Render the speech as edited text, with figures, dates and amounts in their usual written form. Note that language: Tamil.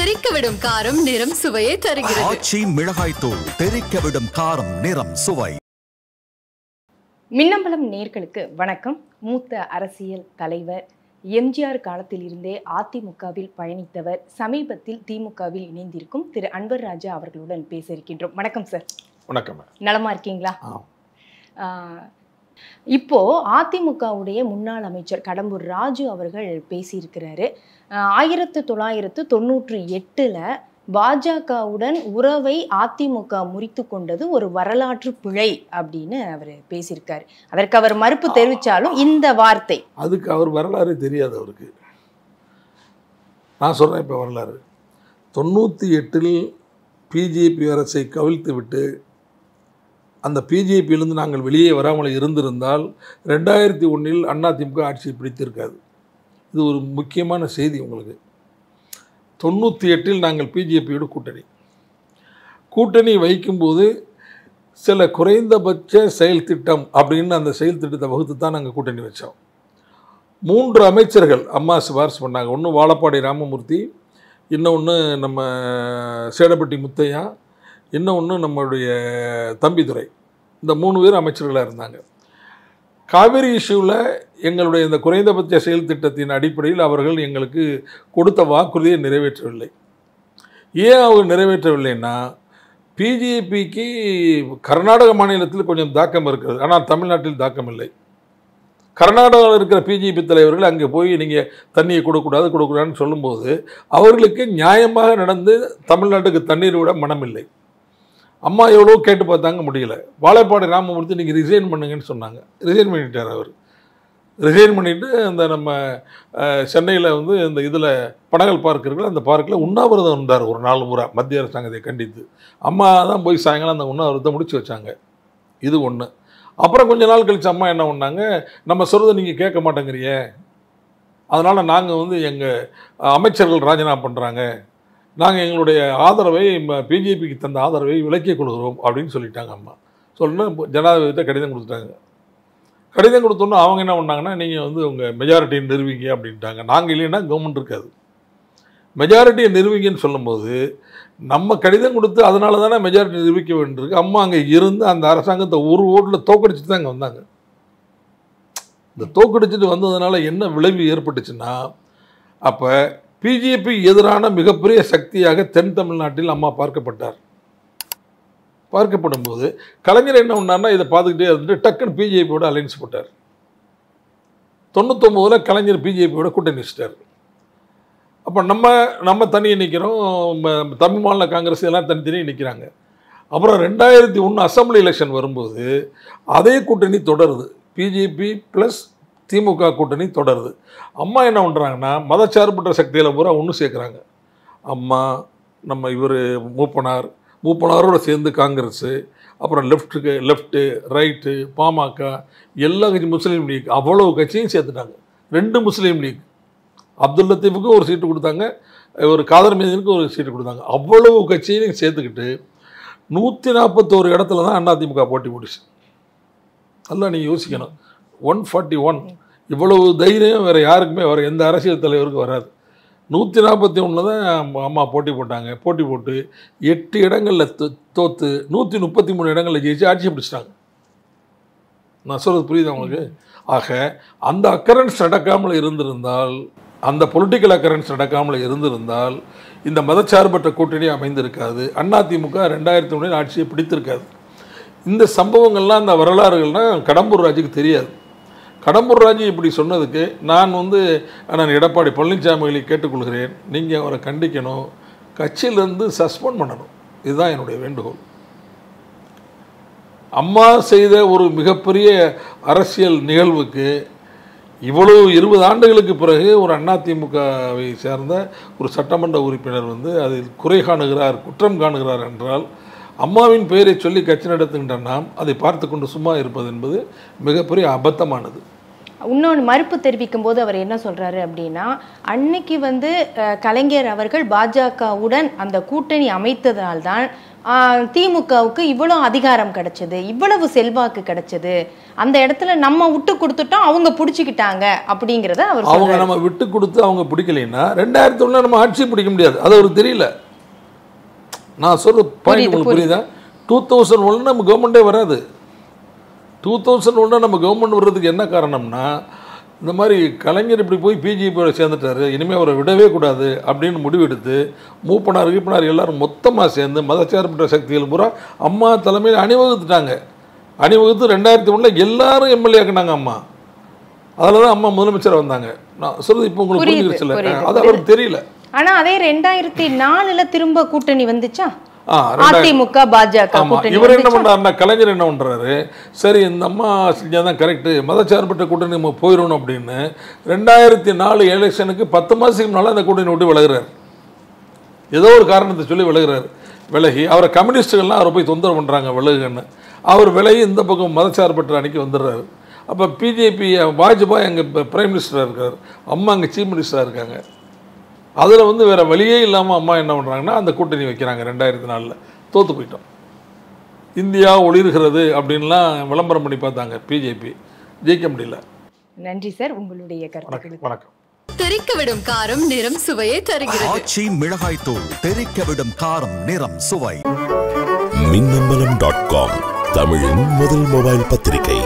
தெறிக்கவிடும் காரம் நிறம் சுவையை தருகிறது. ஆச்சி மிளகாய் தூள் தெறிக்கவிடும் காரம் நிறம் சுவை. மின்னம்பலம் நேயர்களுக்கு வணக்கம். மூத்த அரசியல் தலைவர், எம்ஜிஆர் காலத்தில் இருந்தே அதிமுகவில் பயணித்தவர், சமீபத்தில் திமுகவில் இணைந்திருக்கும் திரு அன்வர் ராஜா அவர்களுடன் பேச இருக்கின்றோம். வணக்கம் சார். வணக்கம். நலமா இருக்கீங்களா? இப்போ அதிமுகவுடைய முன்னாள் அமைச்சர் கடம்பூர் ராஜு அவர்கள் பேசியிருக்கிறாரு. 1998 பாஜகவுடன் உறவை அதிமுக முறித்து கொண்டது ஒரு வரலாற்று பிழை அப்படின்னு அவர் பேசியிருக்காரு. அதற்கு அவர் மறுப்பு தெரிவித்தாலும் இந்த வார்த்தை, அதுக்கு அவர் வரலாறு தெரியாது அவருக்கு. நான் சொல்கிறேன் இப்போ வரலாறு. 98 பிஜேபி அரசை கவிழ்த்து விட்டு அந்த பிஜேபியிலிருந்து நாங்கள் வெளியே வராமல் இருந்திருந்தால் 2001 அதிமுக ஆட்சியை பிடித்திருக்காது. இது ஒரு முக்கியமான செய்தி உங்களுக்கு. 98 நாங்கள் பிஜேபியோட கூட்டணி வைக்கும்போது சில குறைந்தபட்ச செயல் திட்டம் அப்படின்னு அந்த செயல் திட்டத்தை வகுத்து தான் நாங்கள் கூட்டணி வச்சோம். 3 அமைச்சர்கள் அம்மா சிபாரிசு பண்ணாங்க. ஒன்று வாழப்பாடி ராமமூர்த்தி, இன்னொன்று நம்ம சேடப்பட்டி முத்தையா, இன்னொன்று நம்மளுடைய தம்பிதுரை. இந்த 3 பேர் அமைச்சர்களாக இருந்தாங்க. காவிரி இஷ்யூவில் எங்களுடைய இந்த குறைந்தபட்ச செயல் திட்டத்தின் அடிப்படையில் அவர்கள் எங்களுக்கு கொடுத்த வாக்குறுதியை நிறைவேற்றவில்லை. ஏன் அவங்க நிறைவேற்றவில்லைன்னா, பிஜேபிக்கு கர்நாடக மாநிலத்தில் கொஞ்சம் தாக்கம் இருக்கிறது, ஆனால் தமிழ்நாட்டில் தாக்கம் இல்லை. கர்நாடகாவில் இருக்கிற பிஜேபி தலைவர்கள் அங்கே போய் நீங்கள் தண்ணியை கொடுக்கக்கூடாதுன்னு சொல்லும்போது அவர்களுக்கு நியாயமாக நடந்து தமிழ்நாட்டுக்கு தண்ணீர் விட மனமில்லை. அம்மா எவ்வளோ கேட்டு பார்த்தாங்க, முடியல. வாழைப்பாடி ராமமூர்த்தி நீங்கள் ரிசைன் பண்ணுங்கன்னு சொன்னாங்க. ரிசைன் பண்ணிட்டார் அவர். ரிசைன் பண்ணிவிட்டு அந்த நம்ம சென்னையில் வந்து இந்த இதில் பனகல் பார்க் இருக்குல்ல, அந்த பார்க்கில் உண்ணாவிரதம் இருந்தார் ஒரு 4 முறை மத்திய அரசாங்கத்தை கண்டித்து. அம்மா தான் போய் சாயங்காலம் அந்த உண்ணாவிரதத்தை முடிச்சு வச்சாங்க. இது ஒன்று. அப்புறம் கொஞ்ச நாள் கழிச்சு அம்மா என்ன பண்ணாங்க, நம்ம சொல்கிறத நீங்கள் கேட்க மாட்டேங்கிறீங்க, அதனால் நாங்கள் வந்து எங்கள் அமைச்சர்கள் ராஜினாமா பண்ணுறாங்க, நாங்கள் எங்களுடைய ஆதரவை பிஜேபிக்கு தந்த ஆதரவை விலக்கிக் கொள்கிறோம் அப்படின்னு சொல்லிட்டாங்க அம்மா. சொல்லுன்னா ஜனாதிபதிகிட்ட கடிதம் கொடுத்துட்டாங்க. கடிதம் கொடுத்தோன்னா அவங்க என்ன பண்ணாங்கன்னா, நீங்கள் வந்து உங்கள் மெஜாரிட்டியை நிறுவிங்க அப்படின்ட்டாங்க. நாங்கள் இல்லைன்னா கவர்மெண்ட் இருக்காது. மெஜாரிட்டியை நிறுவிங்கன்னு சொல்லும்போது நம்ம கடிதம் கொடுத்து அதனால தானே மெஜாரிட்டி நிரூபிக்க வேண்டியிருக்கு. அம்மா அங்கே இருந்து அந்த அரசாங்கத்தை ஒரு ஓட்டில் தோக்கடிச்சுட்டு தான் அங்கே வந்தாங்க. இந்த தோக்கடிச்சுட்டு வந்ததுனால என்ன விளைவு ஏற்பட்டுச்சுன்னா, அப்போ பிஜேபி எதிரான மிகப்பெரிய சக்தியாக தென் தமிழ்நாட்டில் அம்மா பார்க்கப்படும் போது கலைஞர் என்ன பண்ணார்னா, இதை பார்த்துக்கிட்டே இருந்துட்டு டக்குன்னு பிஜேபியோட அலைன்ஸ் போட்டார். 99 கலைஞர் பிஜேபியோட கூட்டணி வச்சிட்டார். அப்போ நம்ம தனியே நிற்கிறோம், தமிழ் மாநில காங்கிரஸ் எல்லாம் தனித்தனியே நிற்கிறாங்க. அப்புறம் 2001 அசம்பிளி எலெக்ஷன் வரும்போது அதே கூட்டணி தொடருது. பிஜேபி ப்ளஸ் திமுக கூட்டணி தொடருது. அம்மா என்ன பண்ணுறாங்கன்னா, மதச்சார்பற்ற சக்தியில் பூரா ஒன்று சேர்க்குறாங்க. அம்மா, நம்ம இவர் மூப்பனாரோட சேர்ந்து காங்கிரஸு, அப்புறம் லெஃப்ட்டு ரைட்டு பாமக, எல்லா கட்சி, முஸ்லீம் லீக், அவ்வளவு கட்சியும் சேர்த்துட்டாங்க. 2 முஸ்லீம் லீக், அப்துல் லத்தீஃபுக்கும் ஒரு சீட்டு கொடுத்தாங்க, ஒரு காதர் மீதனுக்கும் ஒரு சீட்டு கொடுத்தாங்க. அவ்வளவு கட்சியையும் சேர்த்துக்கிட்டு 141 இடத்துல தான் அதிமுக போட்டி போட்டுச்சு. அதெல்லாம் நீங்கள் யோசிக்கணும். 141, இவ்வளவு தைரியம் வேறு யாருக்குமே, வேறு எந்த அரசியல் தலைவருக்கு வராது. 141 தான் அம்மா போட்டி போட்டு 8 இடங்களில் தோற்று 133 இடங்களில் ஜெயிச்சு ஆட்சியை பிடிச்சிட்டாங்க. நான் சொல்கிறது புரியுது அவங்களுக்கு? ஆக அந்த அக்கரன்ஸ் நடக்காமல் இருந்திருந்தால், அந்த பொலிட்டிக்கல் அக்கரன்ஸ் நடக்காமல் இருந்திருந்தால் இந்த மதச்சார்பற்ற கூட்டணி அமைந்திருக்காது. அதிமுக 2001 ஆட்சியை பிடித்திருக்காது. இந்த சம்பவங்கள்லாம், இந்த வரலாறுகள்லாம் கடம்பூர் ராஜுக்கு தெரியாது. கடம்பூர் ராஜு இப்படி சொன்னதுக்கு நான் எடப்பாடி பழனிசாமிகளை கேட்டுக்கொள்கிறேன், நீங்கள் அவரை கண்டிக்கணும், கட்சியிலேருந்து சஸ்பெண்ட் பண்ணணும். இதுதான் என்னுடைய வேண்டுகோள். அம்மா செய்த ஒரு மிகப்பெரிய அரசியல் நிகழ்வுக்கு இவ்வளவு 20 ஆண்டுகளுக்கு பிறகு ஒரு அதிமுகவை சேர்ந்த ஒரு சட்டமன்ற உறுப்பினர் அதில் குற்றம் காணுகிறார் என்றால், அம்மாவின் பெயரை சொல்லி கட்சி நடத்துகின்ற நாம் அதை பார்த்து கொண்டு சும்மா இருப்பது என்பது மிகப்பெரிய அபத்தமானது. இன்னொன்று மறுப்பு தெரிவிக்கும் போது அவர் என்ன சொல்றாரு அப்படின்னா, அன்னைக்கு கலைஞர் அவர்கள் பாஜகவுடன் அந்த கூட்டணி அமைத்ததால்தான் திமுகவுக்கு இவ்வளோ அதிகாரம் கிடைச்சது, இவ்வளவு செல்வாக்கு கிடைச்சது, அந்த இடத்துல நம்ம விட்டு கொடுத்துட்டோம், அவங்க பிடிச்சிக்கிட்டாங்க அப்படிங்கிறத அவர் அவங்க நம்ம விட்டு கொடுத்து அவங்க பிடிக்கலைன்னா 2001 நம்ம ஆட்சி பிடிக்க முடியாது. அது அவருக்கு தெரியல. நான் சொல்ற பாயிண்ட் உங்களுக்கு புரியுதா? 2001 நம்ம கவர்மெண்டே வராது. 2001 நம்ம கவர்மெண்ட் வர்றதுக்கு என்ன காரணம்னா, இந்த மாதிரி கலைஞர் இப்படி போய் பிஜேபியோட சேர்ந்துட்டாரு, இனிமேல் அவரை விடவே கூடாது அப்படின்னு முடிவெடுத்து மூப்பனார் எல்லாரும் மொத்தமாக சேர்ந்து மதச்சார்பற்ற சக்திகள் பூரா அம்மா தலைமையில் அணிவகுத்துட்டாங்க. அணிவகுத்து 2001 எல்லாரும் எம்எல்ஏ ஆக்குனாங்க அம்மா. அதில் தான் அம்மா முதலமைச்சர் வந்தாங்க. நான் சொல்றது இப்போ உங்களுக்கு புரிஞ்சிருச்சுல, அது அவருக்கு தெரியல. ஆனால் அதே 2004 திரும்ப கூட்டணி வந்துச்சா? அதிமுக பாஜக இவர் என்ன பண்றாருன்னா, கலைஞர் என்ன பண்றாரு, சரி இந்த அம்மா செஞ்சாதான் கரெக்ட், மதச்சார்பற்ற கூட்டணி நம்ம போயிடணும் அப்படின்னு 2004 எலெக்ஷனுக்கு 10 மாதத்துக்கு முன்னால அந்த கூட்டணி விட்டு விலகுறாரு. ஏதோ ஒரு காரணத்தை சொல்லி விலகுறாரு. விலகி அவரை கம்யூனிஸ்டுகள்லாம் அவரை போய் தொந்தரவு பண்ணுறாங்க விலகுன்னு. அவர் விலகி இந்த பக்கம் மதச்சார்பற்ற அணிக்கு வந்துடுறாரு. அப்போ பிஜேபி வாஜ்பாய் அங்கே பிரைம் மினிஸ்டராக இருக்கார், அம்மா அங்கே சீஃப் மினிஸ்டராக இருக்காங்க. அதில் வந்து வேறு வழியே இல்லாமல் அம்மா என்ன பண்ணுறாங்கன்னா அந்த கூட்டணி வைக்கிறாங்க. 2004 தோற்று போயிட்டோம், இந்தியா ஒளிர்கிறது அப்படின்லாம் விளம்பரம் பண்ணி பார்த்தாங்க பிஜேபி, ஜெயிக்க முடியல. நன்றி சார், உங்களுடைய கருத்து. வணக்கம். தெறிக்க விடும் காரம் நிறம் சுவையை தருகிறது. ஆச்சி மிளகாய் தூள் தெறிக்க விடும் காரம் நிறம் சுவை. மின்னம்பலம்.com தமிழின் முதல் மொபைல் பத்திரிகை.